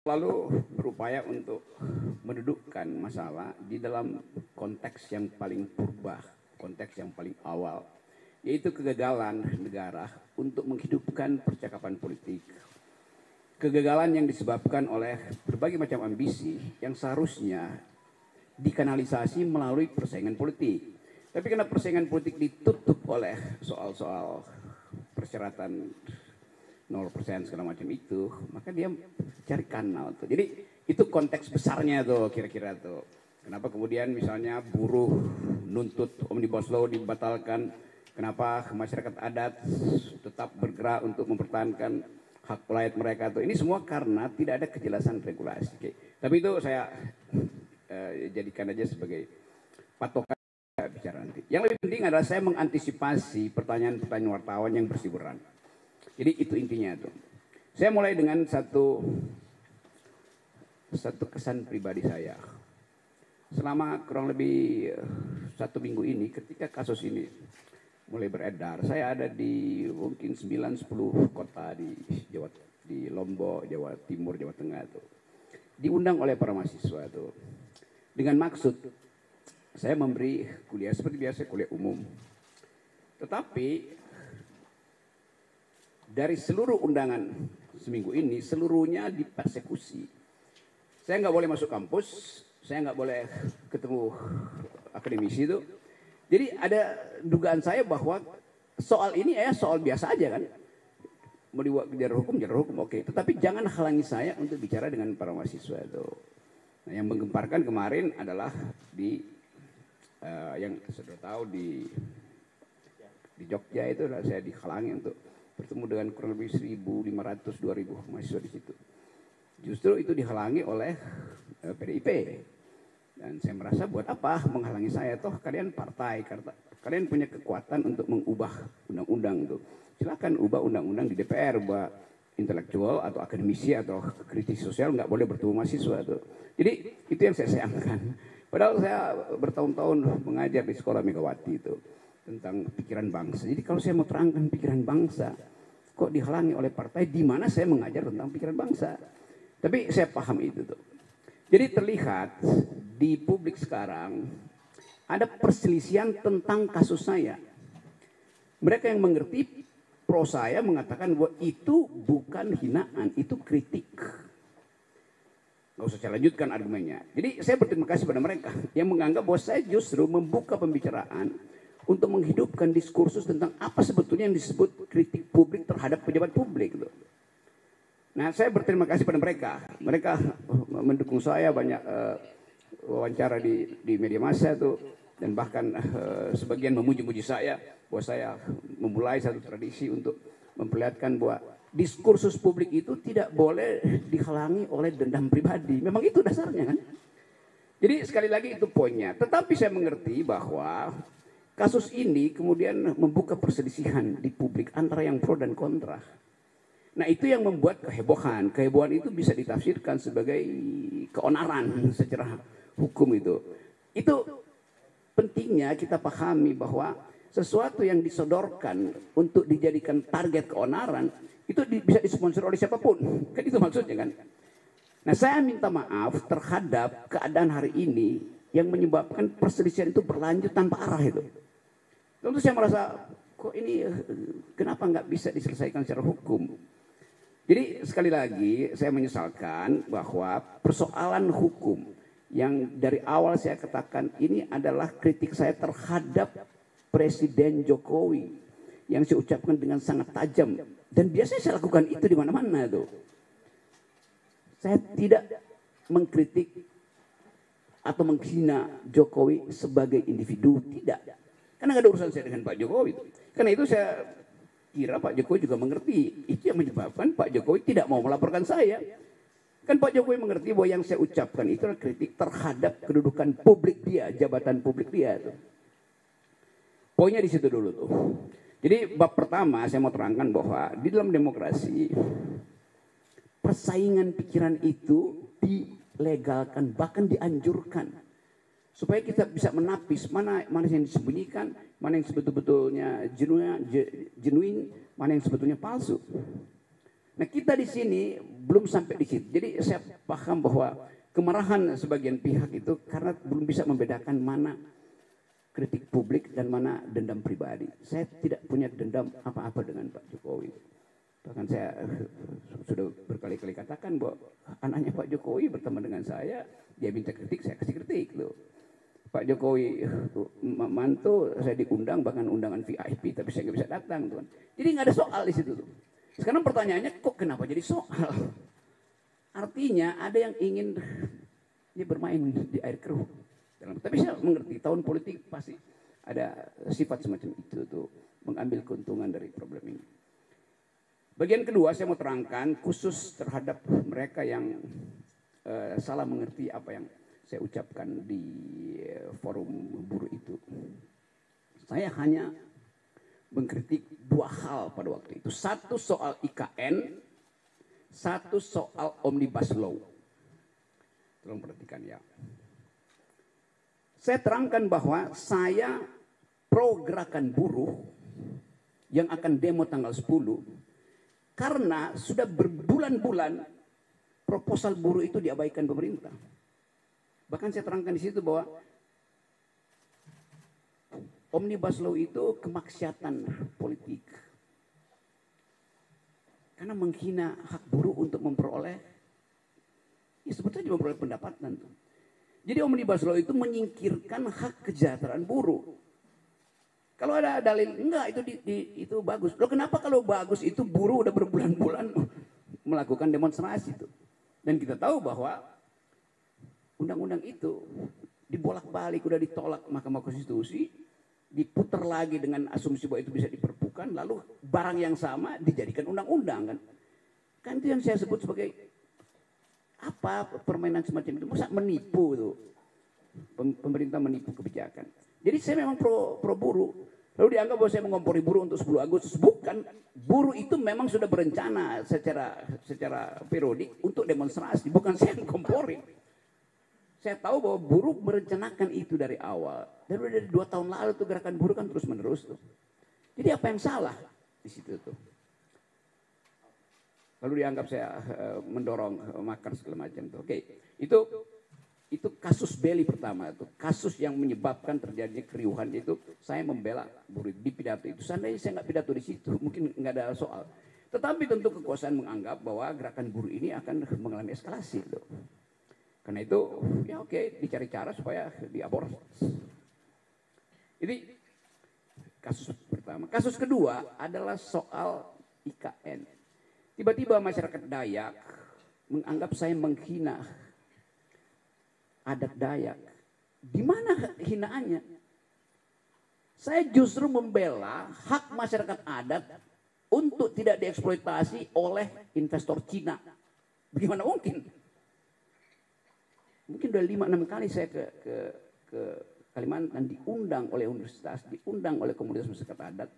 lalu berupaya untuk mendudukkan masalah di dalam konteks yang paling purba, konteks yang paling awal, yaitu kegagalan negara untuk menghidupkan percakapan politik. Kegagalan yang disebabkan oleh berbagai macam ambisi yang seharusnya dikanalisasi melalui persaingan politik. Tapi karena persaingan politik ditutup oleh soal-soal persyaratan 0% segala macam itu, maka dia cari kanal tuh. Jadi itu konteks besarnya tuh kira-kira tuh. Kenapa kemudian misalnya buruh nuntut Omnibus Law dibatalkan, kenapa masyarakat adat tetap bergerak untuk mempertahankan hak rakyat mereka tuh. Ini semua karena tidak ada kejelasan regulasi. Oke. Tapi itu saya jadikan aja sebagai patokan bicara nanti. Yang lebih penting adalah saya mengantisipasi pertanyaan-pertanyaan wartawan yang berseliweran. Jadi itu intinya tuh. Saya mulai dengan satu kesan pribadi saya. Selama kurang lebih 1 minggu ini, ketika kasus ini mulai beredar, saya ada di mungkin 9-10 kota di Lombok, Jawa Timur, Jawa Tengah tuh. Diundang oleh para mahasiswa tuh. Dengan maksud saya memberi kuliah seperti biasa, kuliah umum. Tetapi dari seluruh undangan seminggu ini, seluruhnya dipersekusi. Saya nggak boleh masuk kampus, saya nggak boleh ketemu akademisi itu. Jadi ada dugaan saya bahwa soal ini soal biasa aja kan. Mau dibuat jalur hukum, oke. Tetapi jangan halangi saya untuk bicara dengan para mahasiswa itu. Nah, yang menggemparkan kemarin adalah yang sudah tahu di Jogja itu saya dihalangi untuk bertemu dengan kurang lebih 1.500-2.000 mahasiswa di situ. Justru itu dihalangi oleh PDIP. Dan saya merasa buat apa menghalangi saya, toh kalian partai, kalian punya kekuatan untuk mengubah undang-undang itu. Silakan ubah undang-undang di DPR, bahwa intelektual atau akademisi atau kritis sosial nggak boleh bertemu mahasiswa tuh. Jadi itu yang saya sayangkan. Padahal saya bertahun-tahun mengajar di sekolah Megawati itu tentang pikiran bangsa. Jadi kalau saya mau terangkan pikiran bangsa, kok dihalangi oleh partai di mana saya mengajar tentang pikiran bangsa. Tapi saya paham itu tuh. Jadi terlihat di publik sekarang ada perselisihan tentang kasus saya. Mereka yang mengerti pro saya mengatakan bahwa itu bukan hinaan, itu kritik. Nggak usah saya lanjutkan argumennya. Jadi saya berterima kasih pada mereka yang menganggap bahwa saya justru membuka pembicaraan untuk menghidupkan diskursus tentang apa sebetulnya yang disebut kritik publik terhadap pejabat publik. Nah, saya berterima kasih pada mereka. Mereka mendukung saya, banyak wawancara di media massa itu, dan bahkan sebagian memuji-muji saya bahwa saya memulai satu tradisi untuk memperlihatkan bahwa diskursus publik itu tidak boleh dihalangi oleh dendam pribadi. Memang itu dasarnya kan. Jadi sekali lagi itu poinnya. Tetapi saya mengerti bahwa kasus ini kemudian membuka perselisihan di publik antara yang pro dan kontra. Nah, itu yang membuat kehebohan. Kehebohan itu bisa ditafsirkan sebagai keonaran secara hukum itu. Itu pentingnya kita pahami bahwa sesuatu yang disodorkan untuk dijadikan target keonaran itu bisa disponsor oleh siapapun. Kan itu maksudnya kan. Nah, saya minta maaf terhadap keadaan hari ini yang menyebabkan perselisihan itu berlanjut tanpa arah itu. Tentu saya merasa kok ini kenapa nggak bisa diselesaikan secara hukum. Jadi sekali lagi saya menyesalkan bahwa persoalan hukum yang dari awal saya katakan ini adalah kritik saya terhadap Presiden Jokowi yang saya ucapkan dengan sangat tajam, dan biasanya saya lakukan itu di mana-mana tuh. Saya tidak mengkritik atau menghina Jokowi sebagai individu, tidak. Karena nggak ada urusan saya dengan Pak Jokowi. Karena itu saya kira Pak Jokowi juga mengerti. Itu yang menyebabkan Pak Jokowi tidak mau melaporkan saya. Kan Pak Jokowi mengerti bahwa yang saya ucapkan itu adalah kritik terhadap kedudukan publik dia, jabatan publik dia. Tuh. Poinnya di situ dulu tuh. Jadi bab pertama saya mau terangkan bahwa di dalam demokrasi persaingan pikiran itu dilegalkan, bahkan dianjurkan. Supaya kita bisa menapis mana yang disembunyikan, mana yang sebetulnya genuine, mana yang sebetulnya palsu. Nah kita di sini belum sampai di situ. Jadi saya paham bahwa kemarahan sebagian pihak itu karena belum bisa membedakan mana kritik publik dan mana dendam pribadi. Saya tidak punya dendam apa-apa dengan Pak Jokowi. Bahkan saya sudah berkali-kali katakan bahwa anaknya Pak Jokowi berteman dengan saya, dia minta kritik, saya kasih kritik loh. Pak Jokowi mantu saya diundang, bahkan undangan VIP, tapi saya nggak bisa datang, tuan. Jadi nggak ada soal di situ. Sekarang pertanyaannya, kok kenapa jadi soal? Artinya ada yang ingin dia bermain di air keruh. Tapi saya mengerti tahun politik pasti ada sifat semacam itu tuh, mengambil keuntungan dari problem ini. Bagian kedua saya mau terangkan khusus terhadap mereka yang salah mengerti apa yang saya ucapkan di forum buruh itu. Saya hanya mengkritik dua hal pada waktu itu. Satu soal IKN, satu soal Omnibus Law. Tolong perhatikan ya. Saya terangkan bahwa saya pro gerakan buruh yang akan demo tanggal 10 karena sudah berbulan-bulan proposal buruh itu diabaikan pemerintah. Bahkan saya terangkan di situ bahwa Omnibus Law itu kemaksiatan politik. Karena menghina hak buruh untuk memperoleh, ya sebetulnya memperoleh pendapatan. Jadi Omnibus Law itu menyingkirkan hak kesejahteraan buruh. Kalau ada dalil, enggak itu bagus. Loh kenapa kalau bagus itu buruh udah berbulan-bulan melakukan demonstrasi itu. Dan kita tahu bahwa undang-undang itu dibolak-balik, udah ditolak Mahkamah Konstitusi, diputar lagi dengan asumsi bahwa itu bisa diperpukan, lalu barang yang sama dijadikan undang-undang kan. Kan itu yang saya sebut sebagai apa permainan semacam itu. Masa menipu tuh. Pemerintah menipu kebijakan. Jadi saya memang pro buruh. Lalu dianggap bahwa saya mengompori buruh untuk 10 Agustus. Bukan, buruh itu memang sudah berencana secara periodik untuk demonstrasi. Bukan saya yang kompori. Saya tahu bahwa buruh merencanakan itu dari awal. Dan dari 2 tahun lalu tuh gerakan buruh kan terus menerus tuh. Jadi apa yang salah di situ tuh? Lalu dianggap saya mendorong makar segala macam tuh. Oke, itu kasus Beli pertama tuh. Kasus yang menyebabkan terjadinya keriuhan itu saya membela buruh di pidato itu. Seandainya saya nggak pidato di situ, mungkin nggak ada soal. Tetapi tentu kekuasaan menganggap bahwa gerakan buruh ini akan mengalami eskalasi tuh. Karena itu, ya oke, dicari cara supaya diaborsi. Ini kasus pertama. Kasus kedua adalah soal IKN. Tiba-tiba masyarakat Dayak menganggap saya menghina adat Dayak. Di mana hinaannya? Saya justru membela hak masyarakat adat untuk tidak dieksploitasi oleh investor Cina. Bagaimana mungkin? Mungkin udah 5-6 kali saya ke Kalimantan diundang oleh universitas, diundang oleh komunitas masyarakat adat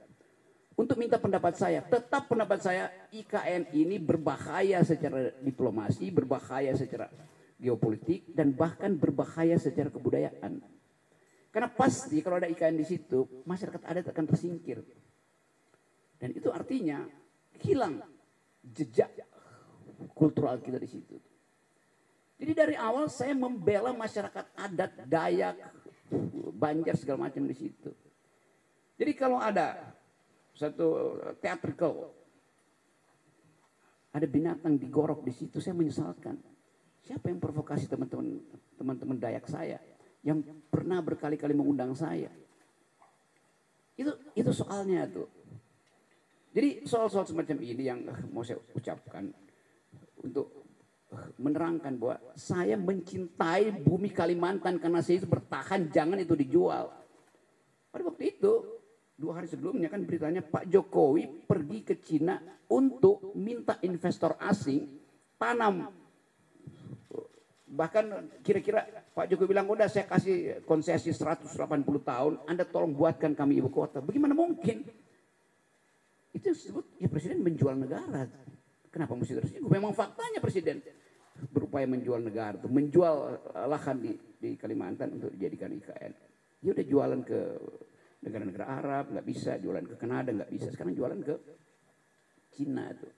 untuk minta pendapat saya. Tetap pendapat saya IKN ini berbahaya secara diplomasi, berbahaya secara geopolitik, dan bahkan berbahaya secara kebudayaan. Karena pasti kalau ada IKN di situ, masyarakat adat akan tersingkir. Dan itu artinya hilang jejak kultural kita di situ. Jadi dari awal saya membela masyarakat adat, Dayak, Banjar segala macam di situ. Jadi kalau ada satu theatrical, ada binatang digorok di situ, saya menyesalkan. Siapa yang provokasi teman-teman Dayak saya yang pernah berkali-kali mengundang saya? Itu soalnya tuh. Jadi soal-soal semacam ini yang mau saya ucapkan untuk menerangkan bahwa saya mencintai bumi Kalimantan karena saya itu bertahan, jangan itu dijual. Pada waktu itu 2 hari sebelumnya kan beritanya Pak Jokowi pergi ke Cina untuk minta investor asing tanam. Bahkan kira-kira Pak Jokowi bilang udah saya kasih konsesi 180 tahun, Anda tolong buatkan kami ibu kota. Bagaimana mungkin? Itu disebut ya presiden menjual negara. Kenapa mesti tersinggung? Memang faktanya presiden berupaya menjual negara, menjual lahan di Kalimantan untuk dijadikan IKN. Dia udah jualan ke negara-negara Arab, nggak bisa, jualan ke Kanada nggak bisa, sekarang jualan ke Cina tuh.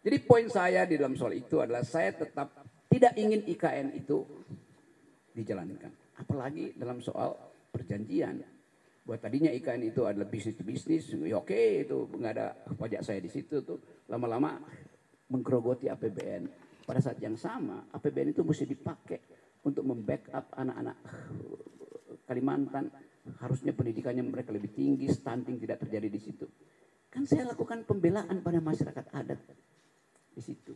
Jadi poin saya di dalam soal itu adalah saya tetap tidak ingin IKN itu dijalankan. Apalagi dalam soal perjanjian. Buat tadinya IKN itu adalah bisnis to bisnis, ya oke itu nggak ada pajak saya di situ tuh. Lama-lama menggerogoti APBN. Pada saat yang sama APBN itu mesti dipakai untuk membackup anak-anak Kalimantan. Harusnya pendidikannya mereka lebih tinggi, stunting tidak terjadi di situ. Kan saya lakukan pembelaan pada masyarakat adat di situ.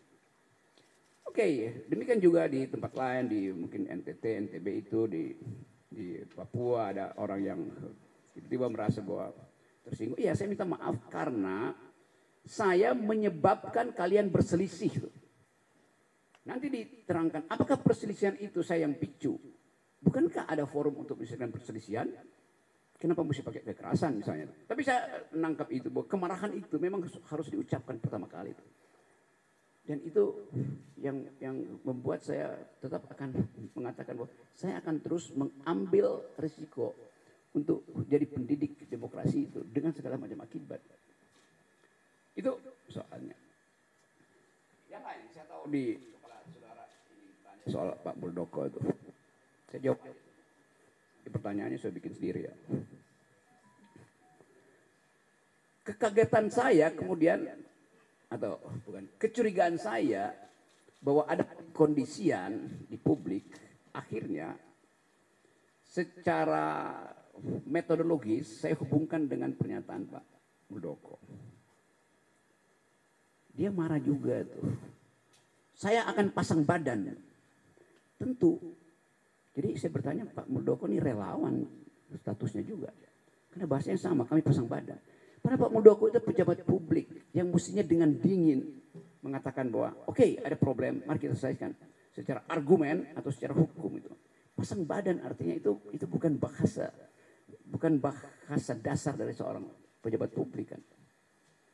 Oke, demikian juga di tempat lain, di mungkin NTT, NTB itu, di Papua ada orang yang tiba-tiba merasa bahwa tersinggung. Iya, saya minta maaf karena saya menyebabkan kalian berselisih. Nanti diterangkan, apakah perselisihan itu saya yang picu? Bukankah ada forum untuk menyelesaikan perselisihan? Kenapa mesti pakai kekerasan misalnya? Tapi saya menangkap itu, bahwa kemarahan itu memang harus diucapkan pertama kali. Dan itu yang membuat saya tetap akan mengatakan bahwa saya akan terus mengambil risiko untuk jadi pendidik demokrasi itu dengan segala macam akibat. Itu soalnya. Yang lain saya tahu di kepala saudara ini soal Pak Muldoko itu. Saya jawab. Di pertanyaannya saya bikin sendiri ya. Kekagetan saya kemudian atau bukan kecurigaan saya bahwa ada kondisian di publik akhirnya secara metodologis saya hubungkan dengan pernyataan Pak Muldoko. Dia marah juga tuh. Saya akan pasang badan. Tentu. Jadi saya bertanya Pak Muldoko ini relawan statusnya juga. Karena bahasanya sama, kami pasang badan. Karena Pak Muldoko itu pejabat publik yang mestinya dengan dingin mengatakan bahwa oke, ada problem, mari kita selesaikan secara argumen atau secara hukum itu. Pasang badan artinya itu bukan bahasa dasar dari seorang pejabat publik kan.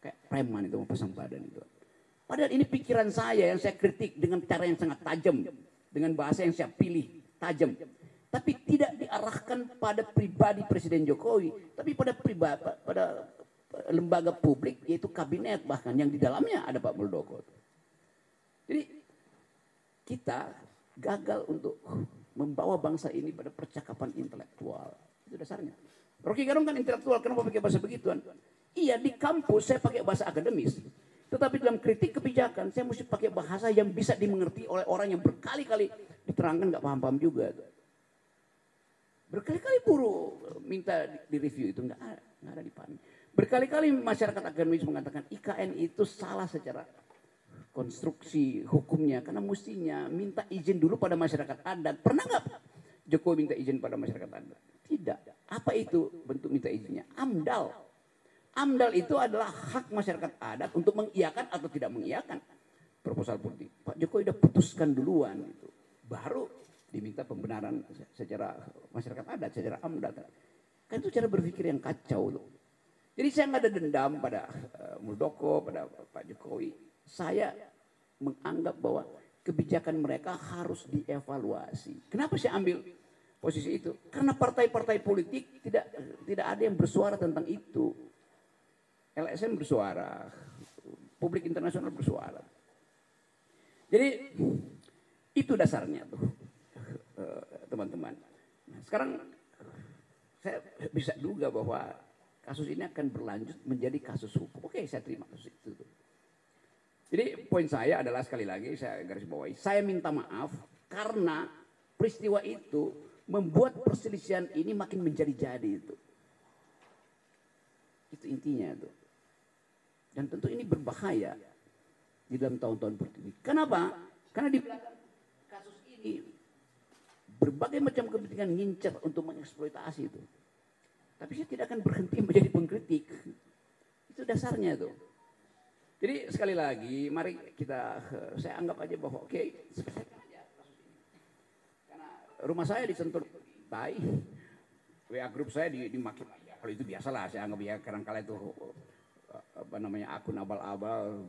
Kayak preman itu mau pasang badan itu. Padahal ini pikiran saya yang saya kritik dengan cara yang sangat tajam, dengan bahasa yang saya pilih tajam. Tapi tidak diarahkan pada pribadi Presiden Jokowi, tapi pada lembaga publik yaitu kabinet bahkan yang di dalamnya ada Pak Muldoko. Jadi kita gagal untuk membawa bangsa ini pada percakapan intelektual. Itu dasarnya. Rocky Gerung kan intelektual, kenapa pakai bahasa begituan? Iya, di kampus saya pakai bahasa akademis. Tetapi dalam kritik kebijakan saya mesti pakai bahasa yang bisa dimengerti oleh orang yang berkali-kali diterangkan nggak paham-paham juga. Berkali-kali buruh minta direview itu nggak ada dipahami. Berkali-kali masyarakat akademis mengatakan IKN itu salah secara konstruksi hukumnya karena mestinya minta izin dulu pada masyarakat adat. Pernah nggak Jokowi minta izin pada masyarakat adat? Tidak. Apa itu bentuk minta izinnya? AMDAL. AMDAL itu adalah hak masyarakat adat untuk mengiyakan atau tidak mengiyakan proposal politik. Pak Jokowi sudah putuskan duluan itu. Baru diminta pembenaran secara masyarakat adat, secara AMDAL. Kan itu cara berpikir yang kacau loh. Jadi saya nggak ada dendam pada Muldoko, pada Pak Jokowi. Saya menganggap bahwa kebijakan mereka harus dievaluasi. Kenapa saya ambil posisi itu? Karena partai-partai politik tidak ada yang bersuara tentang itu. LSM bersuara, publik internasional bersuara. Jadi itu dasarnya tuh teman-teman. Nah, sekarang saya bisa duga bahwa kasus ini akan berlanjut menjadi kasus hukum. Oke, saya terima kasus itu. Jadi poin saya adalah sekali lagi saya garis bawahi, saya minta maaf karena peristiwa itu membuat perselisihan ini makin menjadi-jadi itu. Itu intinya itu. Dan tentu ini berbahaya di dalam tahun-tahun politik. Kenapa? Karena di belakang kasus ini berbagai macam kepentingan ngincer untuk mengeksploitasi itu. Tapi saya tidak akan berhenti menjadi pengkritik. Itu dasarnya tuh. Jadi sekali lagi, mari saya anggap aja bahwa oke, selesaikan aja kasus ini. Karena rumah saya disentuh tai, WA grup saya dimaki. Ya, kalau itu biasalah, saya anggap ya kadang-kala itu akun abal-abal.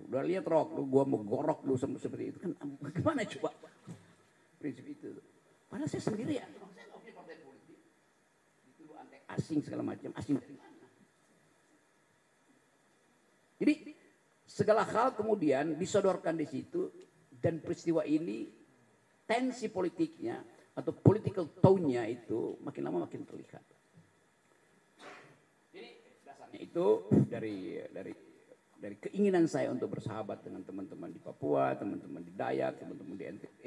Udah lihat Rok, gua mau gorok lu seperti itu kan, gimana coba? Prinsip itu. Padahal saya sendirian. Saya nggak punya partai politik. Dituduh antek asing segala macam, asing dari mana? Jadi segala hal kemudian disodorkan di situ dan peristiwa ini tensi politiknya atau political tone-nya itu makin lama makin terlihat. Jadi dasarnya itu dari keinginan saya untuk bersahabat dengan teman-teman di Papua, teman-teman di Dayak, teman-teman di NTT,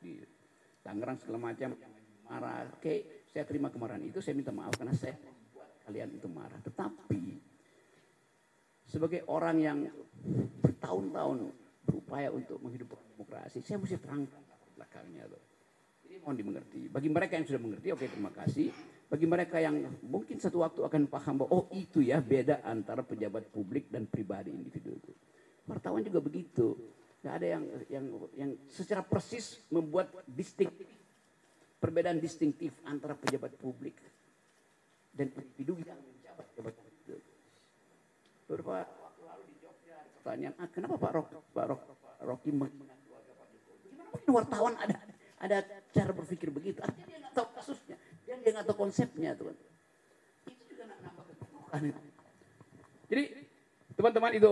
di Tangerang segala macam yang marah. Oke, saya terima kemarahan itu, saya minta maaf karena saya membuat kalian itu marah. Tetapi sebagai orang yang bertahun-tahun berupaya untuk menghidupkan demokrasi, saya mesti terangkan belakangnya tuh. Jadi mohon dimengerti. Bagi mereka yang sudah mengerti, oke, terima kasih. Bagi mereka yang mungkin satu waktu akan paham bahwa oh itu ya beda antara pejabat publik dan pribadi individu itu. Wartawan juga begitu. Nggak ada yang secara persis membuat perbedaan distintif antara pejabat publik dan individu yang menjabat jabatan itu. Beberapa waktu lalu di Jogja ada pertanyaan, kenapa Pak Rocky menghina keluarga Pak Jokowi? Gimana mungkin wartawan ada cara berpikir begitu? Artinya dia nggak tahu kasusnya, dia nggak tahu konsepnya, tuh. Itu juga nambah kebutuhan. Jadi teman-teman itu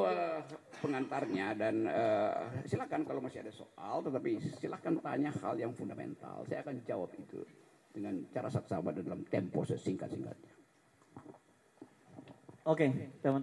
pengantarnya dan silakan kalau masih ada soal, tetapi silakan tanya hal yang fundamental. Saya akan jawab itu dengan cara saksama dalam tempo sesingkat-singkatnya. Oke, teman-teman.